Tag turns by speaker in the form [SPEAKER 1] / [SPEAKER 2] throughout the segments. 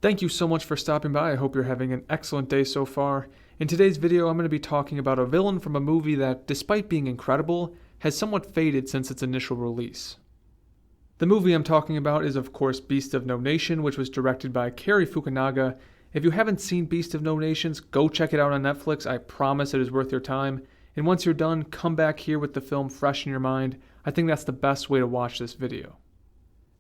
[SPEAKER 1] Thank you so much for stopping by. I hope you're having an excellent day so far. In today's video, I'm going to be talking about a villain from a movie that, despite being incredible, has somewhat faded since its initial release. The movie I'm talking about is, of course, Beast of No Nation, which was directed by Cary Fukunaga. If you haven't seen Beast of No Nations, go check it out on Netflix. I promise it is worth your time. And once you're done, come back here with the film fresh in your mind. I think that's the best way to watch this video.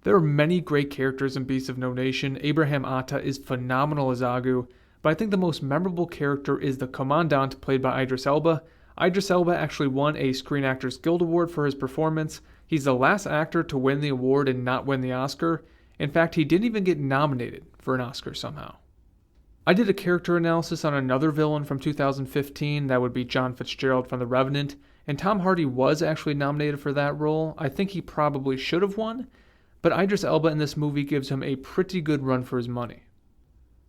[SPEAKER 1] There are many great characters in Beast of No Nation. Abraham Atta is phenomenal as Agu, but I think the most memorable character is the Commandant, played by Idris Elba. Idris Elba actually won a Screen Actors Guild Award for his performance. He's the last actor to win the award and not win the Oscar. In fact, he didn't even get nominated for an Oscar somehow. I did a character analysis on another villain from 2015, that would be John Fitzgerald from The Revenant, and Tom Hardy was actually nominated for that role. I think he probably should have won, but Idris Elba in this movie gives him a pretty good run for his money.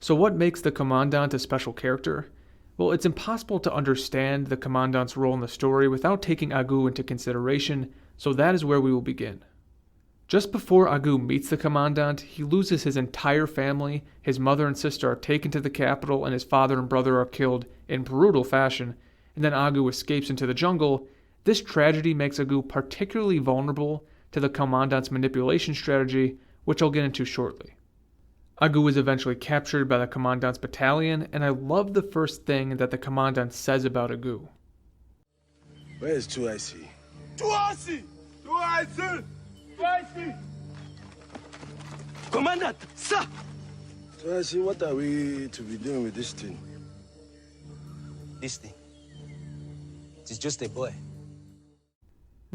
[SPEAKER 1] So what makes the Commandant a special character? Well, it's impossible to understand the Commandant's role in the story without taking Agu into consideration, so that is where we will begin. Just before Agu meets the Commandant, he loses his entire family, his mother and sister are taken to the capital, and his father and brother are killed in brutal fashion, and then Agu escapes into the jungle. This tragedy makes Agu particularly vulnerable to the Commandant's manipulation strategy, which I'll get into shortly. Agu is eventually captured by the Commandant's battalion, and I love the first thing that the Commandant says about Agu.
[SPEAKER 2] Where is 2IC?
[SPEAKER 3] 2IC! 2IC! 2IC! Commandant, sir!
[SPEAKER 2] 2IC, what are we to be doing with this thing?
[SPEAKER 3] This thing. It is just a boy.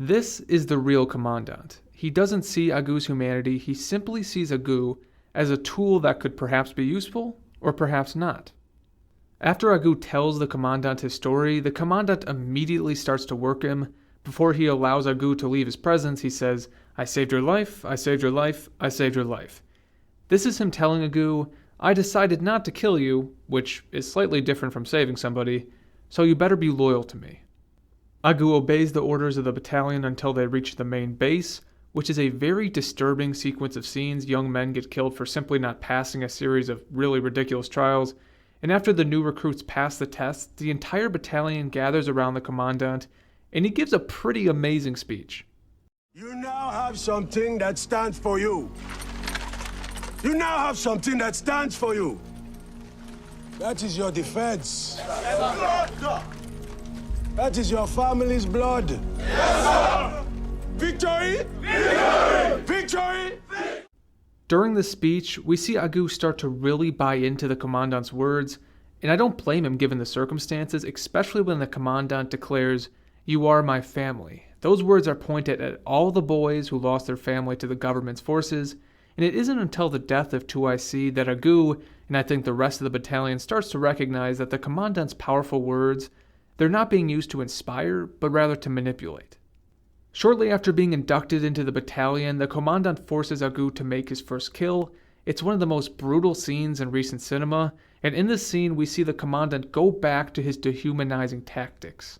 [SPEAKER 1] This is the real Commandant. He doesn't see Agu's humanity, he simply sees Agu as a tool that could perhaps be useful, or perhaps not. After Agu tells the Commandant his story, the Commandant immediately starts to work him. Before he allows Agu to leave his presence, he says, "I saved your life, I saved your life, I saved your life." This is him telling Agu, "I decided not to kill you," which is slightly different from saving somebody, "so you better be loyal to me." Agu obeys the orders of the battalion until they reach the main base, which is a very disturbing sequence of scenes. Young men get killed for simply not passing a series of really ridiculous trials, and after the new recruits pass the test, the entire battalion gathers around the Commandant, and he gives a pretty amazing speech.
[SPEAKER 2] You now have something that stands for you. You now have something that stands for you. That is your defense.
[SPEAKER 3] Yes, sir!
[SPEAKER 2] That is your family's blood.
[SPEAKER 3] Yes, sir!
[SPEAKER 2] Victory!
[SPEAKER 3] Victory!
[SPEAKER 2] Victory!
[SPEAKER 1] During the speech, we see Agu start to really buy into the Commandant's words, and I don't blame him given the circumstances, especially when the Commandant declares, "You are my family." Those words are pointed at all the boys who lost their family to the government's forces, and it isn't until the death of 2IC that Agu, and I think the rest of the battalion, starts to recognize that the Commandant's powerful words, they're not being used to inspire, but rather to manipulate. Shortly after being inducted into the battalion, the Commandant forces Agu to make his first kill. It's one of the most brutal scenes in recent cinema, and in this scene we see the Commandant go back to his dehumanizing tactics.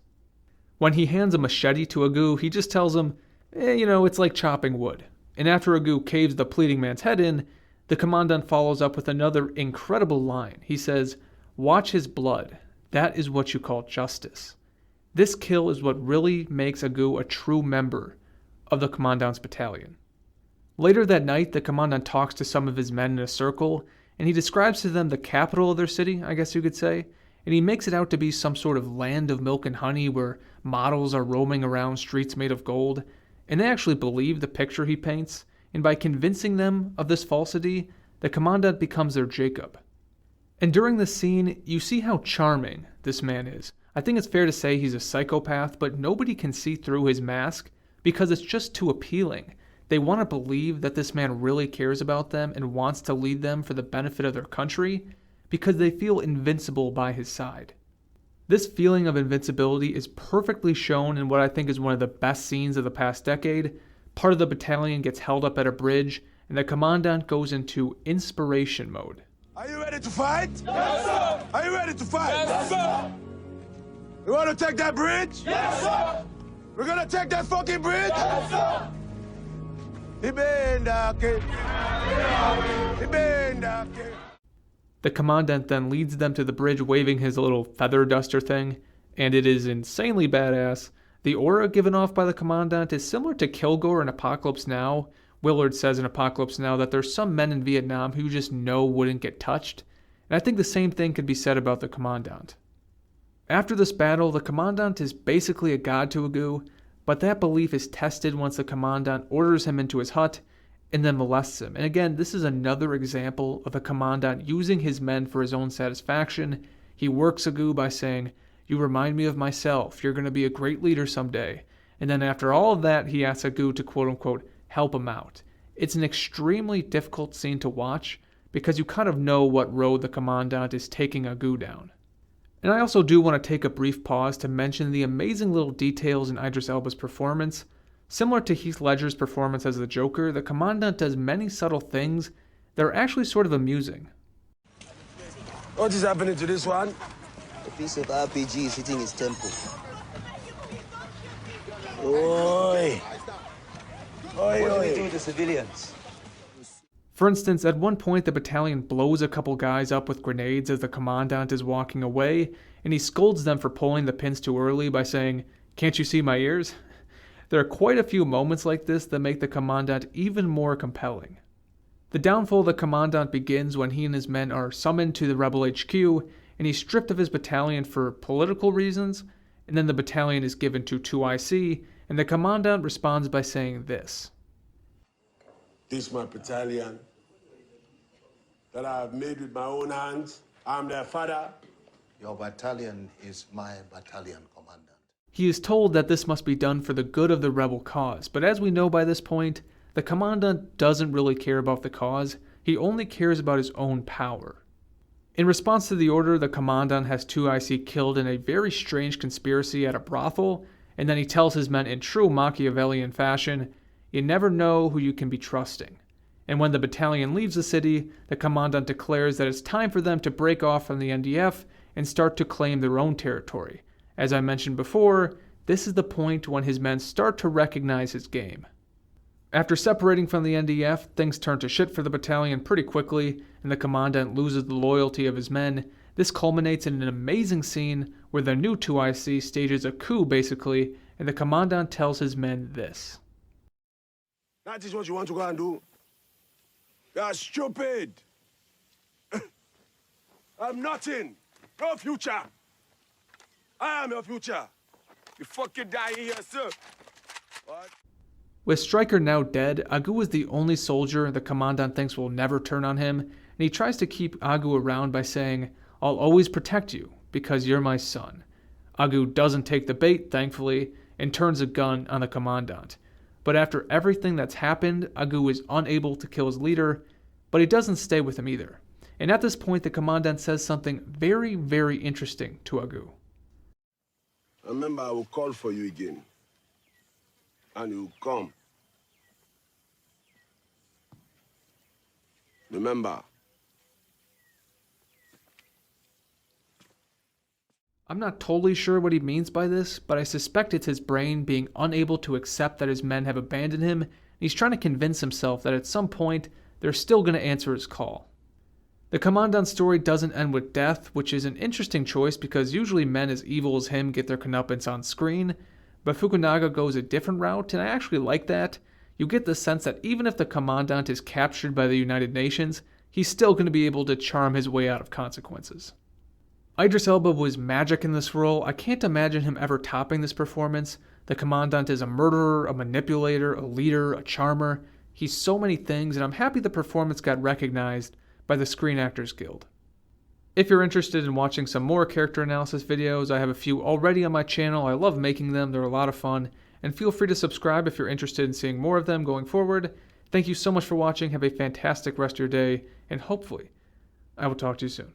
[SPEAKER 1] When he hands a machete to Agu, he just tells him, it's like chopping wood. And after Agu caves the pleading man's head in, the Commandant follows up with another incredible line. He says, "Watch his blood. That is what you call justice." This kill is what really makes Agu a true member of the Commandant's battalion. Later that night, the Commandant talks to some of his men in a circle, and he describes to them the capital of their city, I guess you could say, and he makes it out to be some sort of land of milk and honey where models are roaming around streets made of gold, and they actually believe the picture he paints, and by convincing them of this falsity, the Commandant becomes their Jacob. And during this scene, you see how charming this man is. I think it's fair to say he's a psychopath, but nobody can see through his mask because it's just too appealing. They want to believe that this man really cares about them and wants to lead them for the benefit of their country because they feel invincible by his side. This feeling of invincibility is perfectly shown in what I think is one of the best scenes of the past decade. Part of the battalion gets held up at a bridge, and the Commandant goes into inspiration mode.
[SPEAKER 2] Are you ready to fight?
[SPEAKER 3] Yes, sir!
[SPEAKER 2] Are you ready to fight?
[SPEAKER 3] Yes, sir!
[SPEAKER 2] You want to take that bridge?
[SPEAKER 3] Yes, sir!
[SPEAKER 2] We're gonna take that fucking bridge?
[SPEAKER 3] Yes, sir!
[SPEAKER 2] Ibendake. Ibendake.
[SPEAKER 1] The Commandant then leads them to the bridge waving his little feather duster thing, and it is insanely badass. The aura given off by the Commandant is similar to Kilgore in Apocalypse Now. Willard says in Apocalypse Now that there's some men in Vietnam who just know wouldn't get touched, and I think the same thing could be said about the Commandant. After this battle, the Commandant is basically a god to Agoo, but that belief is tested once the Commandant orders him into his hut and then molests him. And again, this is another example of a Commandant using his men for his own satisfaction. He works Agoo by saying, "You remind me of myself, you're going to be a great leader someday." And then after all of that, he asks Agoo to quote-unquote help him out. It's an extremely difficult scene to watch because you kind of know what road the Commandant is taking Agoo down. And I also do want to take a brief pause to mention the amazing little details in Idris Elba's performance. Similar to Heath Ledger's performance as the Joker, the Commandant does many subtle things that are actually sort of amusing.
[SPEAKER 2] What is happening to this one?
[SPEAKER 4] A piece of RPG is hitting his temple.
[SPEAKER 2] Oi! Oi,
[SPEAKER 3] What do we
[SPEAKER 2] oi!
[SPEAKER 3] do with the civilians?
[SPEAKER 1] For instance, at one point the battalion blows a couple guys up with grenades as the Commandant is walking away, and he scolds them for pulling the pins too early by saying, "Can't you see my ears?" There are quite a few moments like this that make the Commandant even more compelling. The downfall of the Commandant begins when he and his men are summoned to the rebel HQ, and he's stripped of his battalion for political reasons, and then the battalion is given to 2IC, and the Commandant responds by saying this.
[SPEAKER 2] This my battalion that I have made with my own hands. I'm their father.
[SPEAKER 5] Your battalion is my battalion, Commandant.
[SPEAKER 1] He is told that this must be done for the good of the rebel cause, but as we know by this point, the Commandant doesn't really care about the cause, he only cares about his own power. In response to the order, the Commandant has 2IC killed in a very strange conspiracy at a brothel, and then he tells his men in true Machiavellian fashion, "You never know who you can be trusting." And when the battalion leaves the city, the Commandant declares that it's time for them to break off from the NDF and start to claim their own territory. As I mentioned before, this is the point when his men start to recognize his game. After separating from the NDF, things turn to shit for the battalion pretty quickly, and the Commandant loses the loyalty of his men. This culminates in an amazing scene where the new 2IC stages a coup basically, and the Commandant tells his men this.
[SPEAKER 2] That is what you want to go and do? You are stupid. I'm nothing. No future. I am your future. You fucking die here, sir. What?
[SPEAKER 1] With Stryker now dead, Agoo is the only soldier the Commandant thinks will never turn on him, and he tries to keep Agoo around by saying, "I'll always protect you, because you're my son." Agoo doesn't take the bait, thankfully, and turns a gun on the Commandant. But after everything that's happened, Agoo is unable to kill his leader, but he doesn't stay with him either. And at this point, the Commandant says something very, very interesting to Agoo.
[SPEAKER 2] Remember, I will call for you again. And you will come. Remember.
[SPEAKER 1] I'm not totally sure what he means by this, but I suspect it's his brain being unable to accept that his men have abandoned him, and he's trying to convince himself that at some point, they're still going to answer his call. The Commandant's story doesn't end with death, which is an interesting choice because usually men as evil as him get their comeuppance on screen, but Fukunaga goes a different route, and I actually like that. You get the sense that even if the Commandant is captured by the United Nations, he's still going to be able to charm his way out of consequences. Idris Elba was magic in this role. I can't imagine him ever topping this performance. The Commandant is a murderer, a manipulator, a leader, a charmer. He's so many things, and I'm happy the performance got recognized by the Screen Actors Guild. If you're interested in watching some more character analysis videos, I have a few already on my channel. I love making them, they're a lot of fun, and feel free to subscribe if you're interested in seeing more of them going forward. Thank you so much for watching, have a fantastic rest of your day, and hopefully, I will talk to you soon.